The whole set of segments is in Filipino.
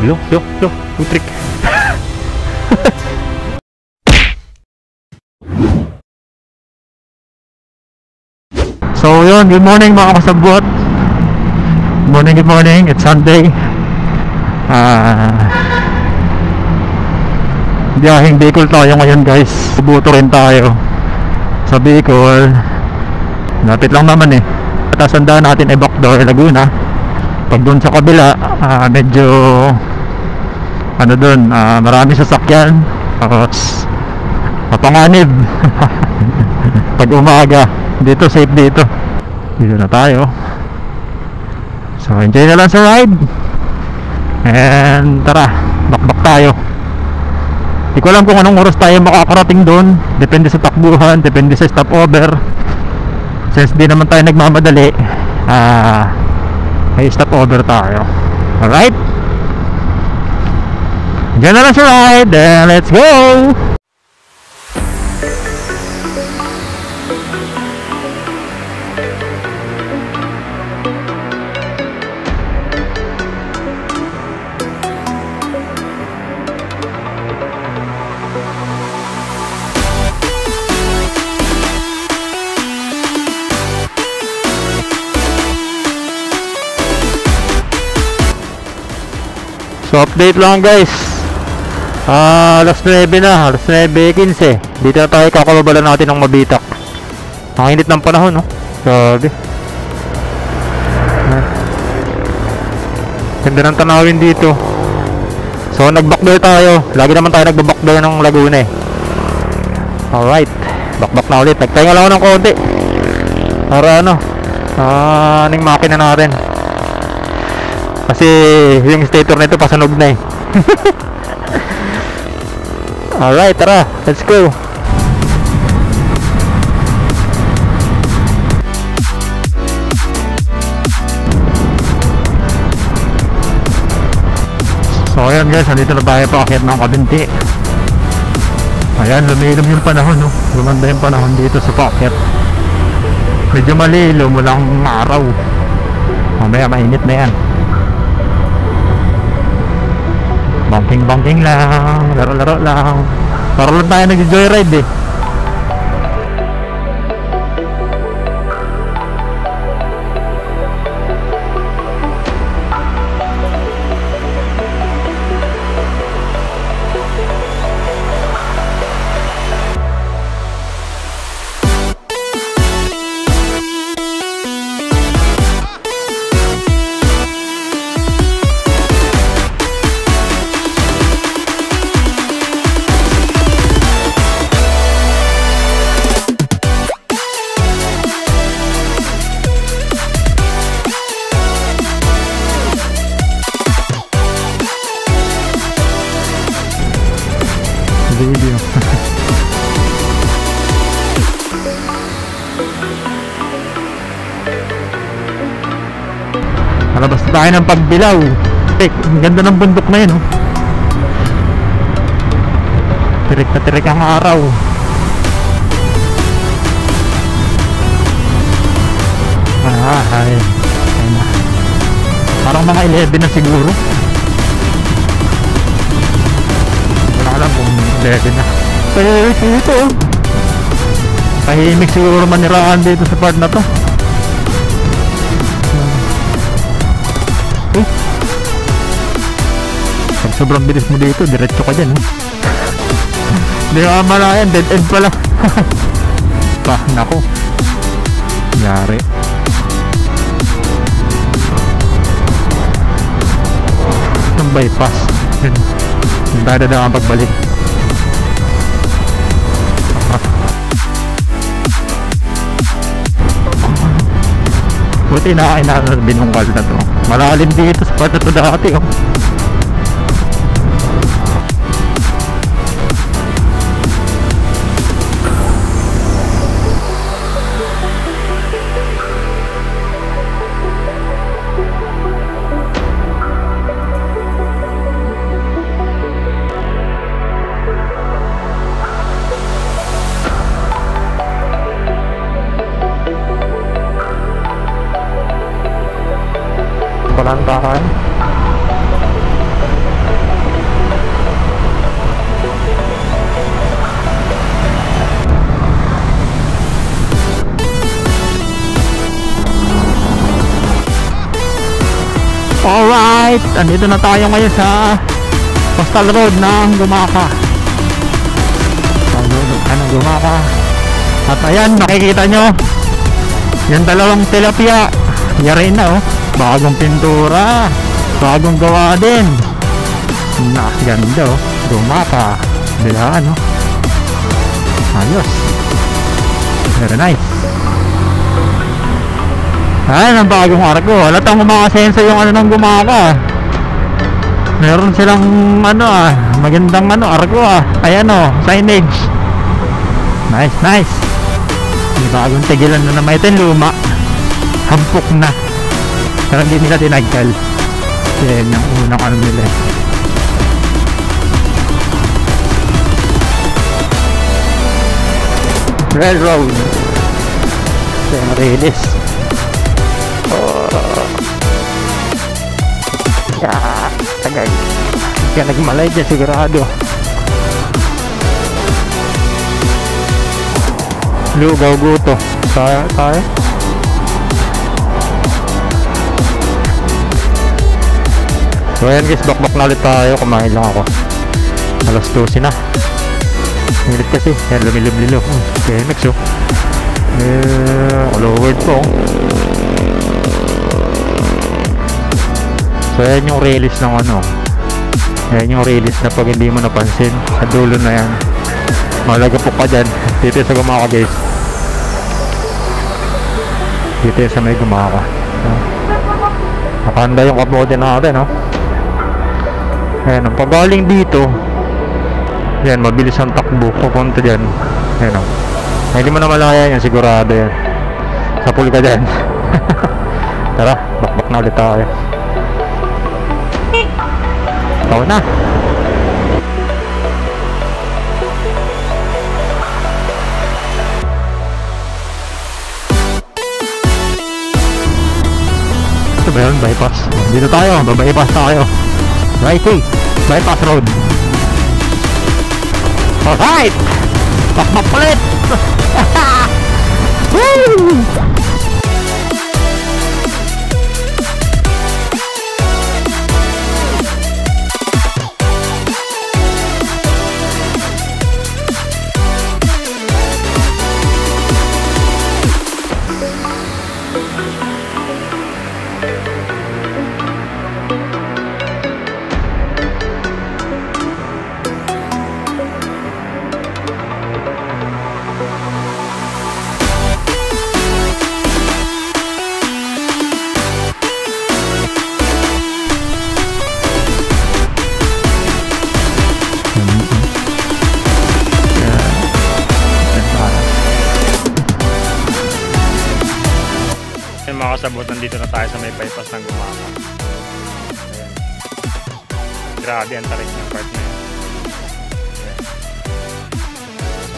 Yo, putrik. So yun, good morning mga kasabot. Good morning, it's Sunday. Biyaheng Bicol tayo ngayon guys. Bubuto rin tayo sa Bicol. Lapit lang naman eh. Tatandaan natin ay Bacoor, Laguna. Pag doon sa kabila, medyo ano doon, marami sasakyan. Tapos mapanganib. Pag umaga, dito safe dito. Dito na tayo. So enjoy na lang sa ride. And tara, bakbak tayo. Hindi ko alam kung anong oras tayo makakarating doon. Depende sa takbuhan, depende sa stopover. Since di naman tayo nagmamadali, may stopover tayo. Alright, enjoy na lang sa ride. And let's go. So update lang guys, alas 9 na, alas 9:15. Dito na tayo, kakababalan natin ng Mabitak. Ang init ng panahon, no? Sabi ganda ng tanawin dito. So nag-backdoor tayo, lagi naman tayo nagbabackdoor ng Laguna eh. Alright, back na ulit. Nagtahinga lang ako ng konti para ano, aning makina natin. Kasi yung stator nito pasanog na eh. Alright, tara, let's go. So ayan guys, nandito na tayo paakyat ng Kabinti. Ayan, lumilom yung panahon, no? Lumanda yung panahon dito sa paakyat. Medyo malilom, walang araw. Mamaya mainit na yan. Banking lang, laro lang. Para lang tayo nag-joyride eh. Video. Malabas na tayo ng Pagbilao. Ang ganda ng bundok na yun, oh. Tirik na tirik ang araw. Ay na. Parang mga 11 na siguro. Wala alam kung 11 na. Tahimik dito, oh. Tahimik siguro maniraan dito sa part na to. Pag sobrang bilis mo dito, diretso ka dyan, oh. Hindi ka malayan, dead end pala. Nako, yari. Itong bypass, yung tayo na ang pagbalik. Buti na na binungkal na to. Malalim dito sa part na to dati, oh. Palantakan. andito na tayo ngayon sa Coastal Road ng Gumaka. Gumaka. At ayan, makikita nyo yung dalawang tilapia. Yari na oh, bagong pintura, bagong gawa din. Ganda oh, Gumaka. Bilaan oh, ayos, very nice. Ayan ang bagong arko. Halatang umakasenso yung ano ng Gumaka. Meron silang ano magandang ano arko ayan oh, signage. Nice, nice. May bagong tigilan na naman. Ito yung luma, hampok na, pero hindi nila tinagkal. Yan yung unang ano nila. Railroad. Ito yung release. Tagay. Kaya nagmalay dyan sigurado. Lugaw guto. Tayo. So ayan guys, bakbak na ulit tayo. Kumain lang ako. Alas 12 na. Minit kasi. Ayan, lumilib-lilo. Okay, next oh. Lowered po. So ayan yung release ng ano. Ayan yung release na pag hindi mo napansin. Sa dulo na yan. Malagapok ka dyan. Dito sa Gumaka guys. Dito sa may Gumaka. Nakahanda yung kapote natin no? Ayan, pag galing dito, yan, mabilis ang takbo pupunta dyan. Ayan o, hindi mo na malaya yan, sigurado yan. Sa pool ka dyan. Tara, bakbak na ulit tayo. Tao na. Ito ba yun? Bypass. Dito tayo, babypass tayo. Righty, bypass road. Alright, bakbak ulit. Woo! Mga kasabot, nandito na tayo sa may bypass ng Gumaka. Ayan. Grabe ang tarik ng part na yun. Ayan.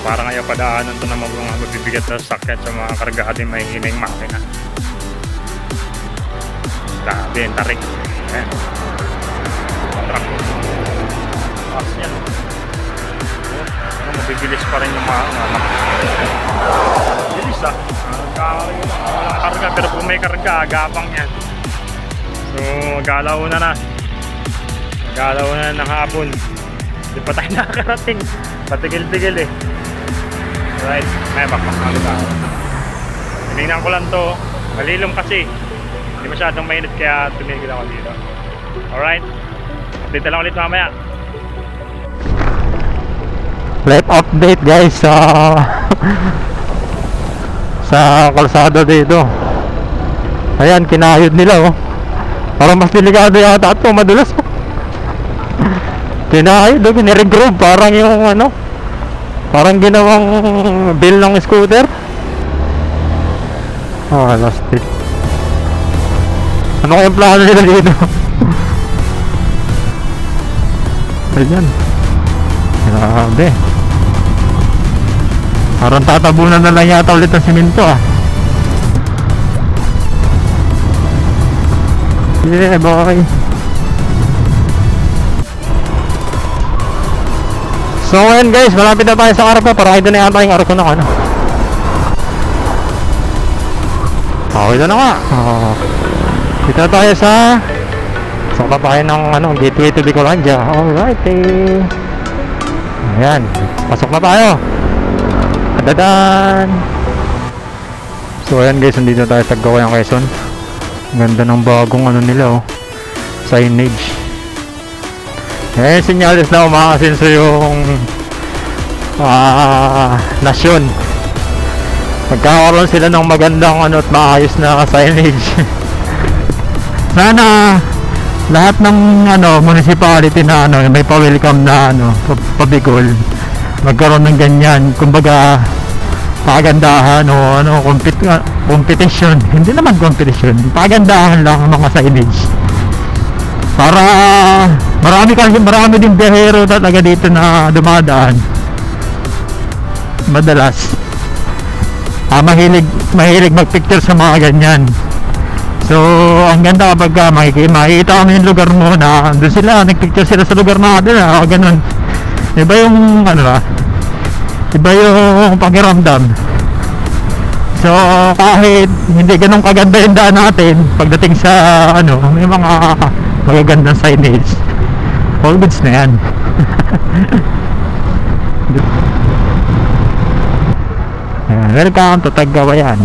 Parang ayaw padaanan ito na mga mabibigat na sakyan sa mga kargahan din may hinay makina. Grabe ang tarik. Ayan. Patrak. Pas yan. Mabibilis pa rin yung mga bilis walang karga, pero kung may karga, agapang yan. So galaw na ng hapon. Hindi pa tayo nakakarating, patigil-tigil eh. Alright, may bakbak na ulit ako. Tinignan ko lang to, malilom kasi hindi masyadong mainit, kaya tumigil ako dito. Alright, update lang ulit mamaya. Live update guys sa kalsada dito. Ayan, kinayod nila oh. Parang mas delikado yata ito, madulas oh. Kinayod oh, giniregroove. Parang yung ano, parang ginawang bill ng scooter. Oh, last it. Ano kayang plano nila dito? Ayan, grabe. Parang tatabunan na lang yata ulit ang simento ah. Yeah, boy. So ngayon guys, malapit na tayo sa arko. Para ito na yata yung arko na ano. Okay na nga. Dito na tayo sa Pasok na tayo ng gateway to Bicolandia. Alrighty. Ayan, pasok na tayo. Adadan. So ayan guys, nandito tayo sa Cagayan, Quezon. Ganda ng bagong nila signage. Eh, sinyalis na umakasinso yung nasyon. Magkakaroon sila ng magandang at maayos na signage. Sana lahat ng municipality na may pa-welcome na pa-Bicol magkaroon ng ganyan, kumbaga pagandahan o competition. Hindi naman competition, pagandahan lang ang mga signage para marami din biyahero talaga dito na dumadaan madalas. Mahilig magpicture sa mga ganyan. So ang ganda kapag makikita kami yung lugar mo na doon sila, nagpicture sila sa lugar natin, ganun. Iba yung iba yung pakiramdam. So kahit hindi ganun kaganda yung daan natin, pagdating sa may mga magagandang signage, all goods na yan. Welcome to Cagayan.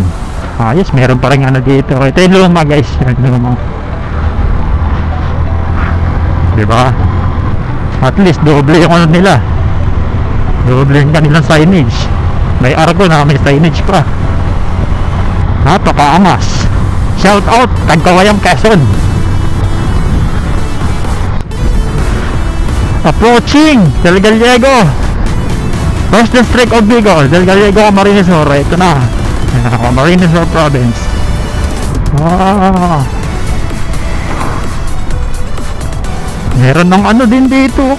Ayos, meron pa rin dito. Ito yung luma guys, yung luma. Diba? At least doble yung nila, doble yung kanilang signage. May arko na may signage pa. Napakaangas. Shout out Cagayan, Quezon. Approaching Del Gallego, first district of Bicol, Del Gallego, Camarines Sur. Ito na, Camarines Sur province. Meron ng din dito.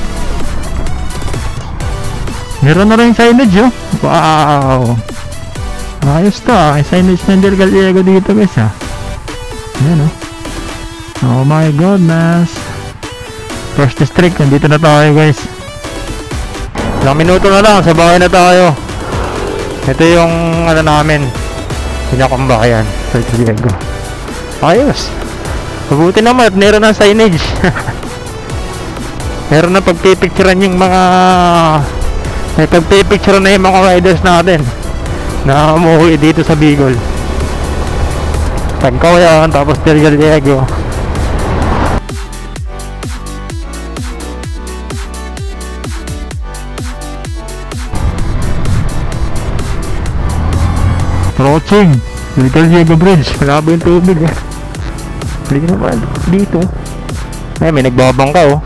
Meron na rin signage Wow, ayos to may signage ng Del Gallego dito guys Ayan oh my goodness. First district, nandito na tayo guys. Ilang minuto na lang, sa bahay na tayo. Ito yung namin, pinakambahayan sa Diego. Ayos, mabuti naman at meron ng signage. Meron na pagpipicturean yung mga pagpipicturean na yung mga riders natin na umuwi dito sa Bicol. Cagayan, tapos Del Gallego. Approaching Del Gallego Bridge. Malabo yung tubig Hindi naman dito. Ay, may nagbabangka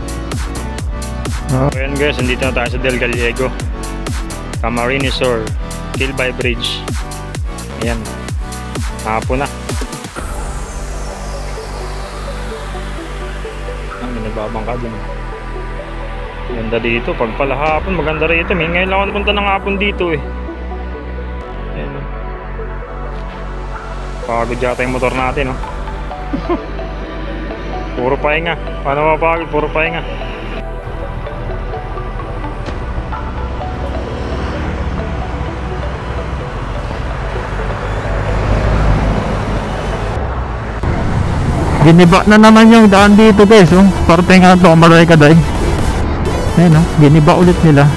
Ayan guys, nandito na tayo sa Del Gallego, Camarines Sur, Kilbay Bridge. Ayan, hapon na. May nagbabangka din. Ganda dito, pag pala hapon maganda rito. Ngayon lang ako napunta ng hapon dito Ayan pagod yata yung motor natin Puro pahinga. Paano mapagod? Puro pahinga. Giniba na naman yung daan dito guys parte nga ito, Maray Kaday. Ayan giniba ulit nila.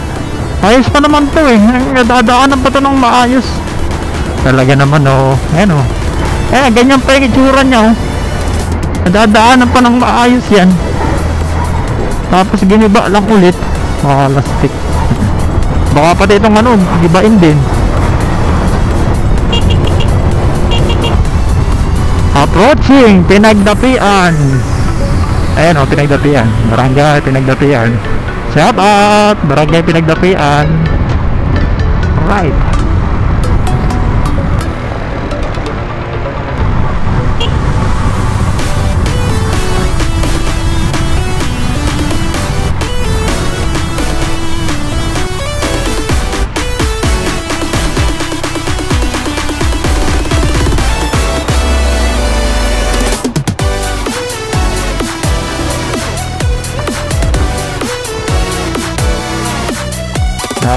Ayos pa naman to nadadaanan pa to ng maayos talaga naman ayan ganyan pa yung itsura nya nadadaanan pa ng maayos yan, tapos giniba lang ulit. Lastik. Baka pati itong gibain din. Approaching Pinagdapian. Ayan Pinagdapian, Barangay Pinagdapian. Shout out Barangay Pinagdapian. Right.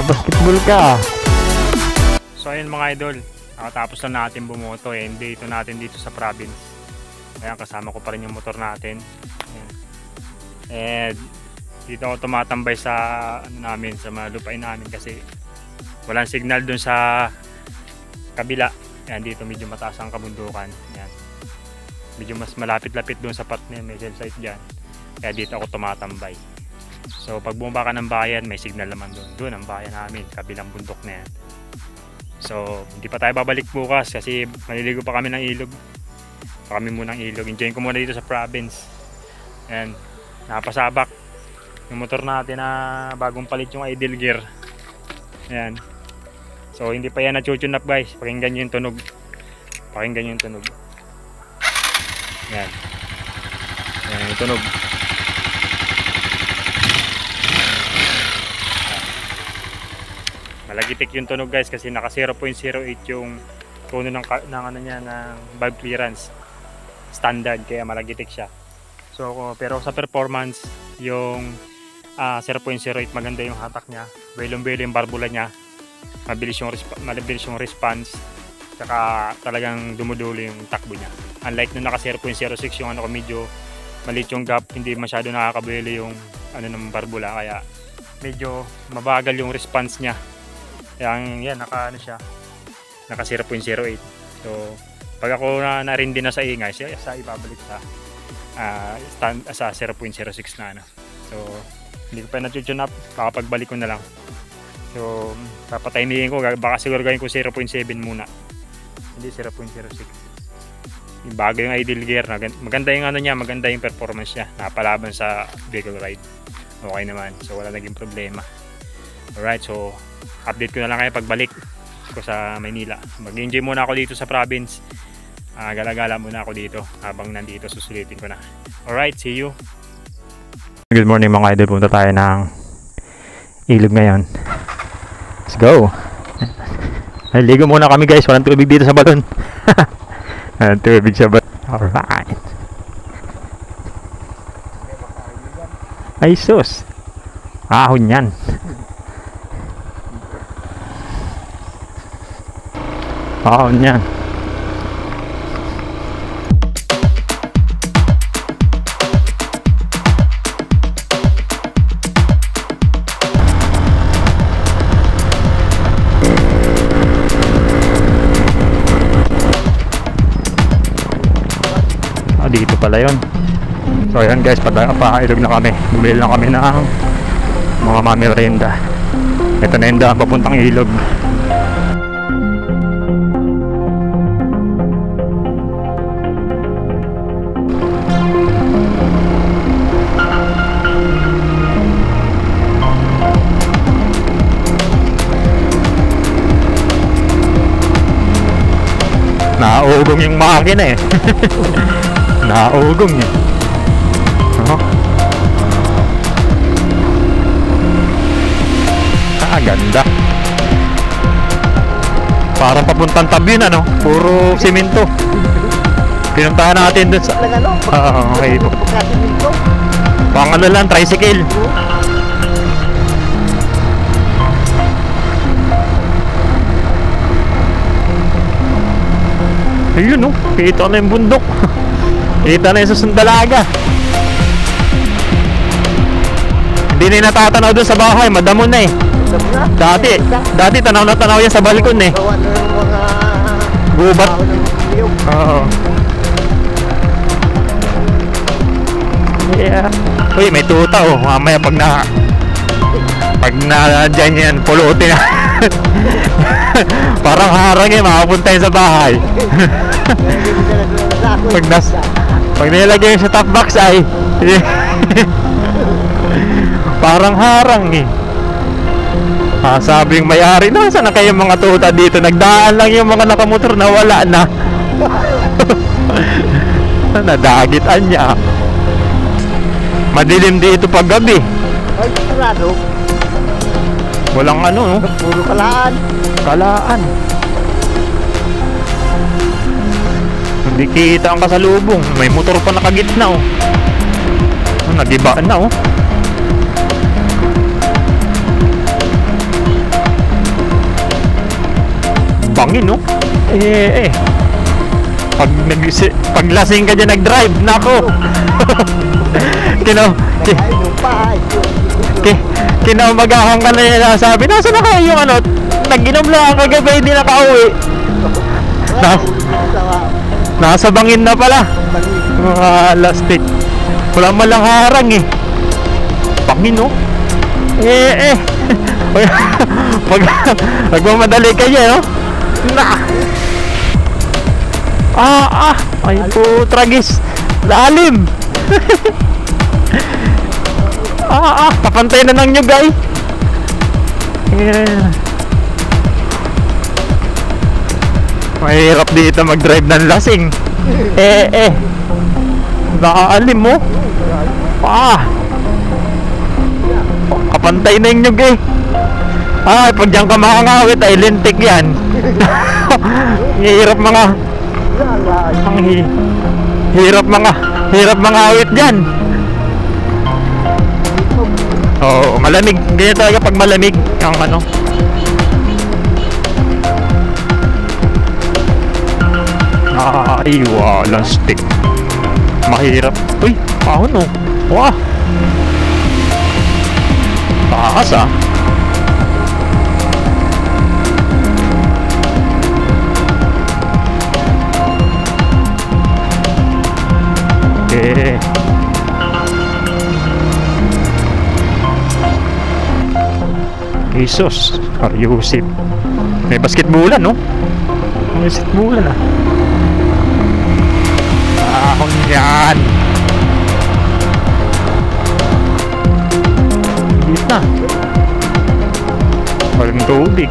Basketball ka. So ayun mga idol, nakatapos lang natin bumoto dito natin dito sa province. Kaya kasama ko pa rin yung motor natin. Ayan. And dito ako tumatambay sa ano namin, sa mga lupain namin kasi walang signal dun sa kabila. Yan, dito medyo mataas ang kabundukan. Yan. Medyo mas malapit-lapit dun sa part na may cell site dyan. Kaya dito ako tumatambay. So pag bumaba ka ng bayan, may signal naman dun. Dun ang bayan namin, kabilang bundok na yan. So hindi pa tayo babalik bukas kasi maliligo pa kami ng ilog. Pa kami muna ng ilog. Enjoyin ko muna dito sa province. Yan. Napasabak yung motor natin na bagong palit yung idle gear. Ayan. So hindi pa yan na-tune up guys. Pakinggan nyo yung tunog. Pakinggan nyo yung tunog. Ayan. Ayan yung tunog. Malagitik yung tunog guys kasi naka 0.08 yung tono ng ano niya, ng valve clearance standard, kaya malagitik siya. So pero sa performance yung 0.08 maganda yung hatak niya, belong-belo yung barbula niya, mabilis yung response, saka talagang dumudulo yung takbo niya. Unlike nung naka 0.06 yung ano ko, medyo maliit yung gap, hindi masyado nakakabelo yung ano ng barbula, kaya medyo mabagal yung response niya. Yan naka ano siya, naka 0.08. So pag ako narindi na sa ingay, sa ibabalik sa 0.06 na ano. So hindi ko pa na-tune up, baka pagbalik ko na lang. So papataymihin ko, baka siguro gawin ko 0.7 muna, hindi 0.06. Yung bago yung idle gear, maganda yung ano niya, maganda yung performance niya, napalaban sa vehicle ride. Okay naman, so wala naging problema. Alright, so update ko na lang kayo pagbalik ko sa Maynila. Mag-enjoy muna ako dito sa province. Gala-gala muna ako dito habang nandito, susulitin ko na. Alright, see you. Good morning mga idol, punta tayo ng ilog ngayon. Let's go. Ay, ligo muna kami guys, walang tubig dito sa balon. Walang tubig sa balon. Alright. Ay sus, ahon yan. Ahon yan. Dito pala yun. So ayan guys, pailog na kami. Bumili na kami ng mga mamerenda. Ito na yung daan papuntang ilog. Naugong yung makina eh. Naugong eh. Ganda. Parang papuntang Tabi na, no? Puro simento. Pinuntahan natin dun sa... okay po. Pang ano lang, tricycle. Ayun, no? Kita na yung bundok. Kita na yung Susundalaga. Hindi na natatanaw dun sa bahay, madamo na eh. Dati tanaw na tanaw yan sa balkon eh. Gubat. Oo. Yeah. Uy, may tuta oh. Mamaya pag na dyan yan, pulutin na. Parang harang eh, makapunta yun sa bahay. Pag nilagay sa top box ay parang harang eh. Sabi yung may-ari, nasa na kayo mga tuta dito? Nagdaan lang yung mga nakamotor na wala na. Nadagitan niya. Madilim dito pag gabi. Ay, sarado. Walang ano, no? Puro kalaan. Kalaan. Hindi kita ang kasalubong. May motor pa nakagitna, oh. Nag-ibaan na, oh. Bangin, no? Pag lasing ka dyan nag-drive, nako. Nakain pa. Kinamagahan ka na yun. Sabi, nasa na kayo yung ano? Nag-inom lang kagabi, hindi nakauwi. Nasa bangin na pala. Mga lastik. Wala man lang harang eh. Bangin oh. Pag mamadali kayo, no? Ay po, tragis. Lalim. Papantay na ng nyug ay. Mahirap dito mag-drive ng lasing. Nakaalim mo. Kapantay na yung nyug eh. Pag dyan ka makangawit ay lintik yan. Hirap mga Hirap mga awit dyan. Oo, malamig. Ganyan talaga pag malamig ang ano. Ay, walang stick. Mahirap. Uy, ahon oh. Wah. Taas ah. Okay. Jesus, Yusip. May basketballan, no? May basketballan, ah. Ahon yan. Higit na. Walang tubig.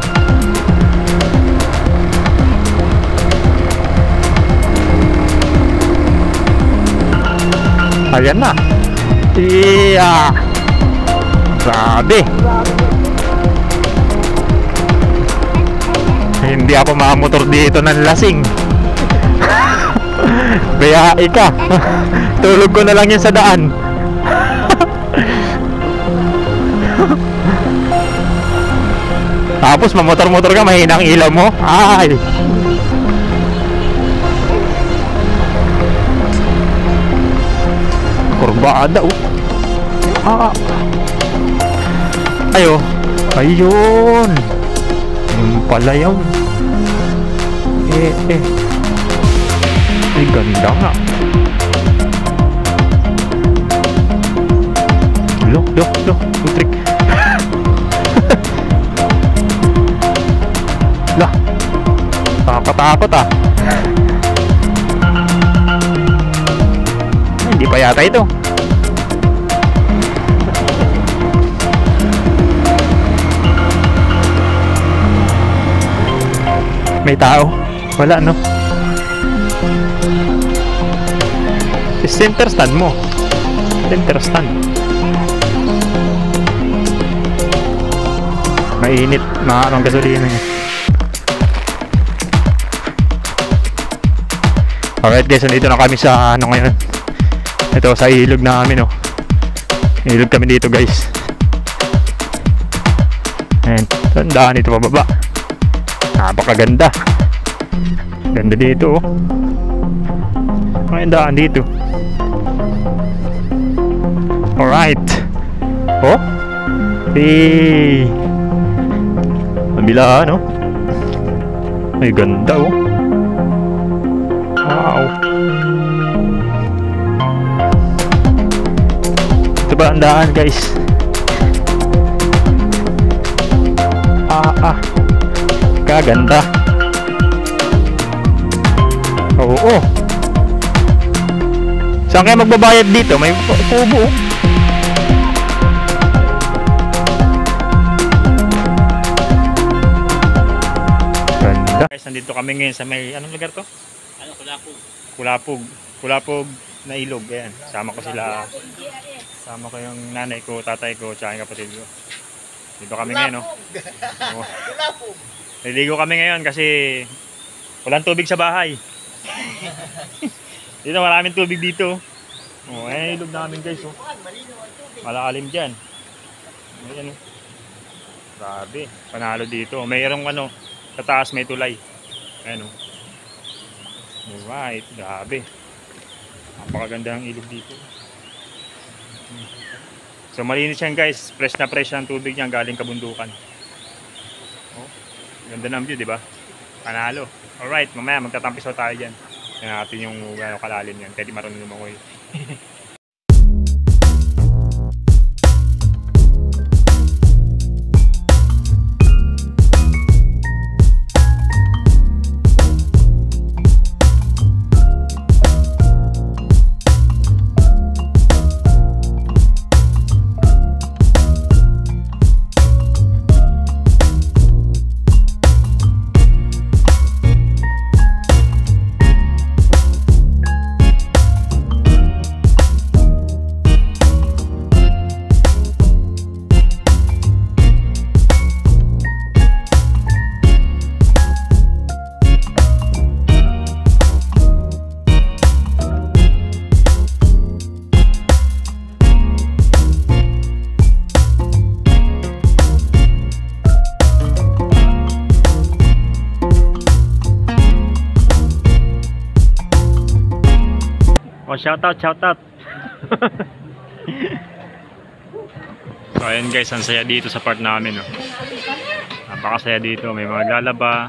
Ayan na. Iya. Grabe. Hindi ako makamotor dito ng lasing. Bayai ka. Tulog ko na lang yan sa daan. Tapos mamotor-motor ka, mahina ang ilaw mo. Ay. Kurbada oh. Ayo. Ayun. Yung pala yun. Ay, ganda nga. Look. Putrik. Lah. Takot ah. Hindi pa yata ito. May tao? Wala, no? Center stand mo. Center stand. Mainit. Anong gasolina niya. Alright guys, nandito na kami sa ano ngayon. Ito sa ilog namin oh. Ilog kami dito guys. Ayan, tandaan dito pababa. Napakaganda. Ganda dito oh. May daan dito. Alright. Oh. Hey. Kabila no. Ay ganda oh. Wow. Ito ba ang daan guys? Kaganda. Oo. Saan kayo magbabayad dito? May kubo. Ganda. Guys, nandito kami ngayon sa may anong lugar to? Kulapog na ilog. Ayan. Sama ko yung nanay ko, tatay ko, tsaka yung kapatid ko. Dito kami ngayon, no? Niligo kami ngayon kasi walang tubig sa bahay. Dito maraming tubig dito. Ayan yung ilog namin guys, oh. Malakalim dyan. Ayan, oh. Grabe, panalo dito. Mayroong ano, sa taas may tulay. Ayan, oh. Alright, grabe. Napakaganda ng ilog dito. So malinis yan guys, fresh na fresh ang tubig niya galing kabundukan. Oh, ganda ng view, di ba? Panalo. Alright, mamaya magtatampisaw tayo dyan. Yan natin yung kalalim yan, kaya di marunong lumangoy. Oh, shout out. So ayan guys, ang saya dito sa part namin, oh. Napakasaya dito, may mga lalaba,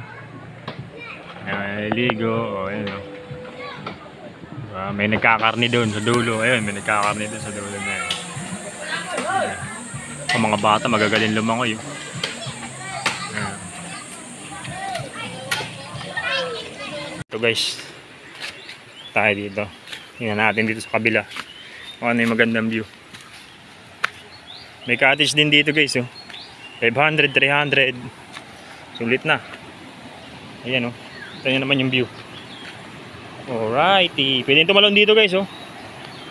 may ligo, oh, ayan, oh. May nagkakarni doon sa dulo, ayun, may nagkakarni doon sa dulo na yun. Ang mga bata magagaling lumangoy, oh. Ayan. Ito guys, tayo dito. Tingnan natin dito sa kabila kung ano yung magandang view. May cottage din dito guys, oh. 500, 300. Sulit na. Ayan, oh. Ito nyo naman yung view. Alrighty. Pwede tumalon dito guys, oh.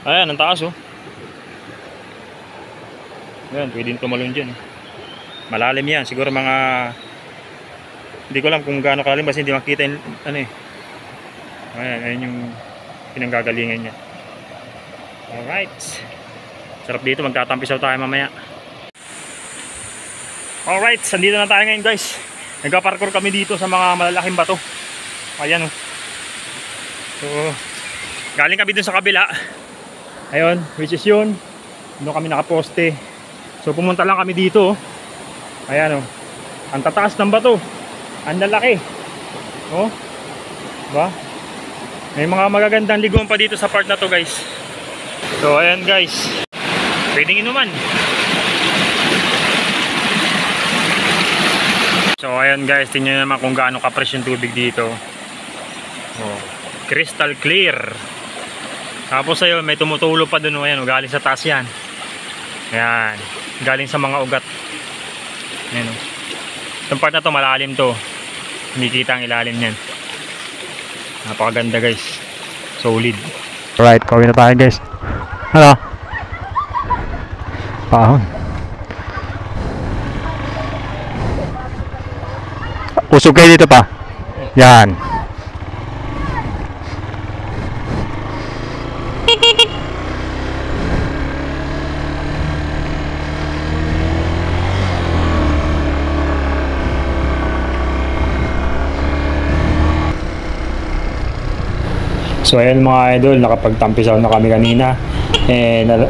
Ayan, ang taas, oh. Ayan, pwede tumalon dyan, oh. Malalim yan. Siguro mga, hindi ko alam kung gaano kalalim kasi hindi makita yung ano, eh. Ayan, ayan yung pinanggagalingan niya. Alright. Sarap dito, magtatampisaw tayo mamaya. Alright, sandito na tayo ngayon guys. Nagpa-parkour kami dito sa mga malalaking bato. Ayan, oh. So, galing kami dun sa kabila. Ayun, which is yun. Doon kami nakaposte. So pumunta lang kami dito, oh. Ayan, oh. Ang tataas ng bato. Ang lalaki. Oh. Diba? May mga magagandang liguan pa dito sa part na to guys. So ayan guys, pwedeng inuman. So ayan guys, tingnan naman kung gaano ka-fresh yung tubig dito. Oh, crystal clear. Tapos ayun, may tumutulo pa dun, ayan, galing sa taas yan. Ayan, galing sa mga ugat. Ayan, oh. Itong part na to malalim to. Hindi kita ang ilalim niyan. Napakaganda guys. Solid. Alright, kawin na tayo guys. Ano? Pahon. Usog kayo dito pa. Yan. So ayan mga idol, nakapagtampisaw na kami kanina.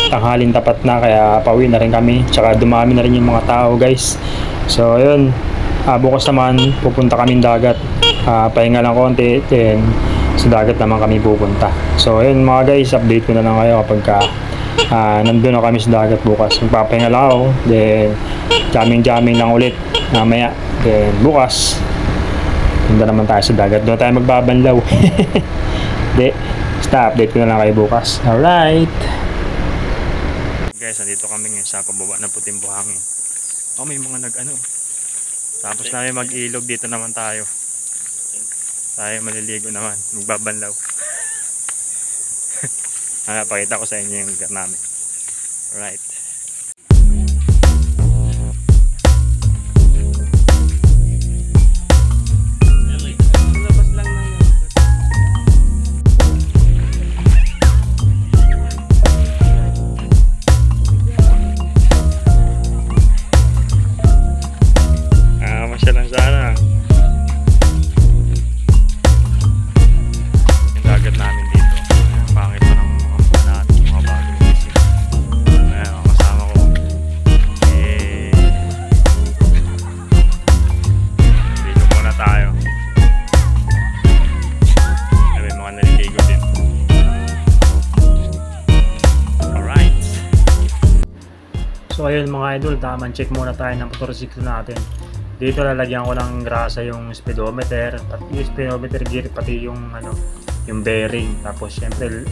Tanghalin tapat na, kaya pauwi na rin kami. Tsaka dumami na rin yung mga tao guys. So ayun, bukas naman pupunta kami dagat. Pahinga lang konti, then sa dagat naman kami pupunta. So ayun mga guys, update ko na lang kayo kapag nandun na kami sa dagat bukas. Magpapahinga lang ako, then jamming lang ulit mamaya. Then bukas punta naman tayo sa dagat, doon tayo magbabanlaw. Hindi, basta update ko na lang kayo bukas. Alright guys, nandito kami ngayon sa pababa ng Puting Buhangin. Oh, may mga nag-ano. Tapos namin mag-ilog, dito naman tayo. Tayo maliligo naman, magbabanlaw. Pakita ko sa inyo yung lugar namin. Alright. ayun mga idol, tamang check muna tayo ng motorsiklo natin. Dito lalagyan ko ng grasa yung speedometer, at yung speedometer gear, pati yung yung bearing. Tapos syempre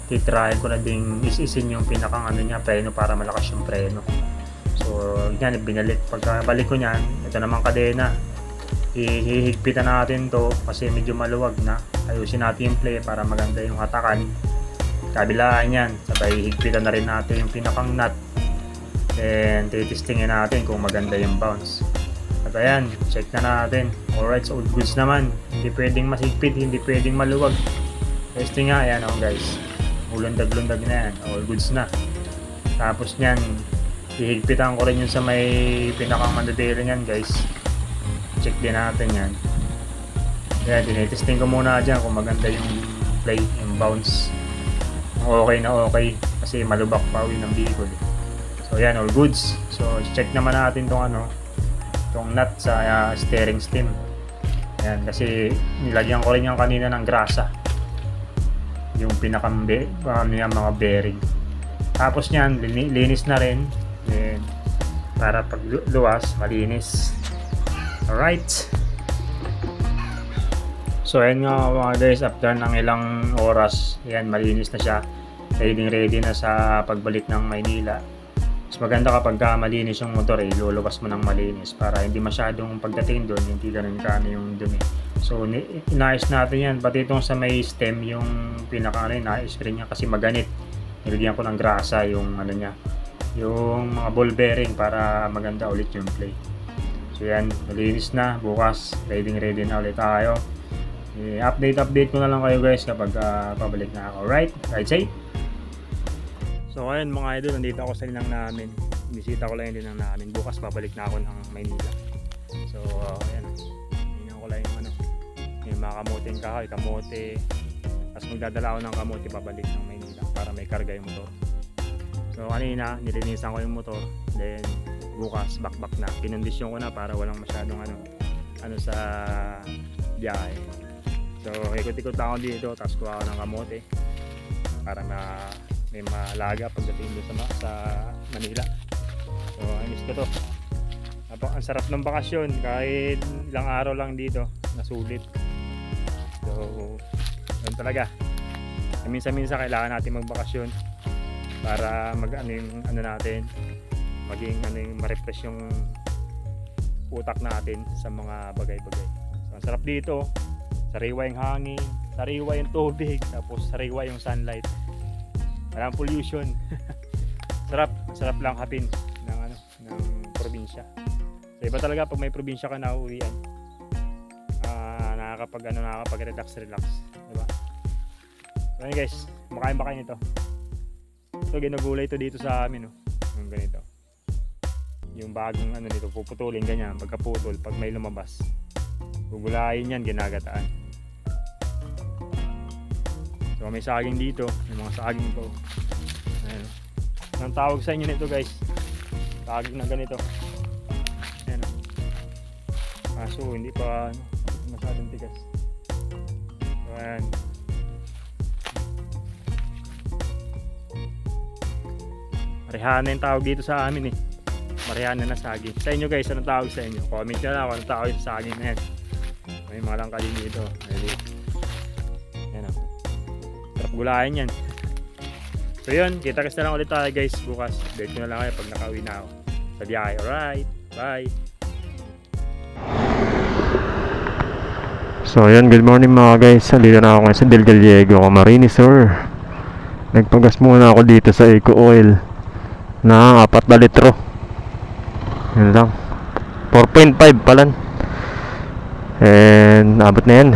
titry ko na ding isisin yung pinakang niya, preno, para malakas yung preno. So yan, binalik. Pagkabalik ko niyan, ito naman kadena, ihigpitan natin to kasi medyo maluwag na. Ayusin natin yung play para maganda yung hatakan. Kabilaan yan, sabay higpitan na rin natin yung pinakang nut, and titistingin natin kung maganda yung bounce. At ayan, check na natin. Alright, so all goods naman. Hindi pwedeng masigpit, hindi pwedeng maluwag. Testing nga, ayan guys, ulundag-lundag na yan, all goods na. Tapos nyan, ihigpitan ko rin yun sa may pinakang mandadero nyan guys. Check din natin yan. Ayan, tinitesting ko muna dyan kung maganda yung play, yung bounce. Okay na okay, kasi malubak pa uwi ng vehicle. So yan, all goods. So check naman natin tong tong nut sa steering stem. Yan, kasi nilagyan ko rin yung kanina ng grasa, yung pinakang mga bearing. Tapos nyan, linis na rin. Then, para pag luwas, malinis. Alright. So ayan nga mga guys, after ng ilang oras, yan, malinis na siya. Ready na sa pagbalik ng Maynila. Mas maganda kapag malinis yung motor, luluwas mo ng malinis para hindi masyadong pagdating doon, hindi ganun kami yung dumi. So inayos natin yan, pati itong sa may stem, yung pinaka na-spray niya kasi maganit. Nilagyan ko ng grasa yung niya, yung mga ball bearing para maganda ulit yung play. So yan, malinis na. Bukas ready na ulit tayo. Update ko na lang kayo guys kapag pabalik na ako. Alright, ride safe. So ayun mga idol, nandito ako sa linang namin. Bisita ko lang yung linang namin. Bukas pabalik na ako ng Maynila. So ayan, tingnan ko lang yung mga kamuting kamote. Tapos magdadala ako ng kamote pabalik ng Maynila para may karga yung motor. So kanina nilinisan ko yung motor, then bukas back na. Kinondisyon ko na para walang masyadong sa biyahe. So ikot-ikot lang ako dito, tapos kuha ako ng kamote para may malaga pagdating doon sa Manila. So I miss ko to. Ang sarap ng bakasyon, kahit ilang araw lang dito, nasulit. So yun talaga, minsan-minsan kailangan natin magbakasyon para natin maging ma-refresh yung utak natin sa mga bagay-bagay. So ang sarap dito, sariwa yung hangin, sariwa yung tubig, tapos sariwa yung sunlight, walang pollution. sarap lang hapin ng probinsya. So iba talaga pag may probinsya ka na uuwian, nakakapag-relax, diba? So yun guys, makain ba kayo nito? Ito ginugulay ito dito sa amin, yung ganito, yung bagong nito, puputulin ganyan. Pagkaputol, pag may lumabas, gugulayin yan, ginagataan. So may saging dito, may mga saging ko. Ayan. Anong tawag sa inyo nito guys? Saging na ganito. Ayan. Kaso hindi pa masyadong tigas. So ayan. Marihana yung tawag dito sa amin Marihana na saging. Sa inyo guys, anong tawag sa inyo? Comment nyo lang kung anong tawag sa saging na yan. May mga langkalin dito. Ayan sarap gulayan yan. So yun, kita-kits na lang ulit tayo guys bukas. Update ko na lang kayo pag nakauwi na ako sa biyahe. Alright, bye. So ayan, good morning mga guys. Dito na ako ngayon sa Del Gallego, Camarines Sur. Nagpagas muna ako dito sa Eco Oil na 4 na litro. Yun lang, 4.5 palan. And abot na yan.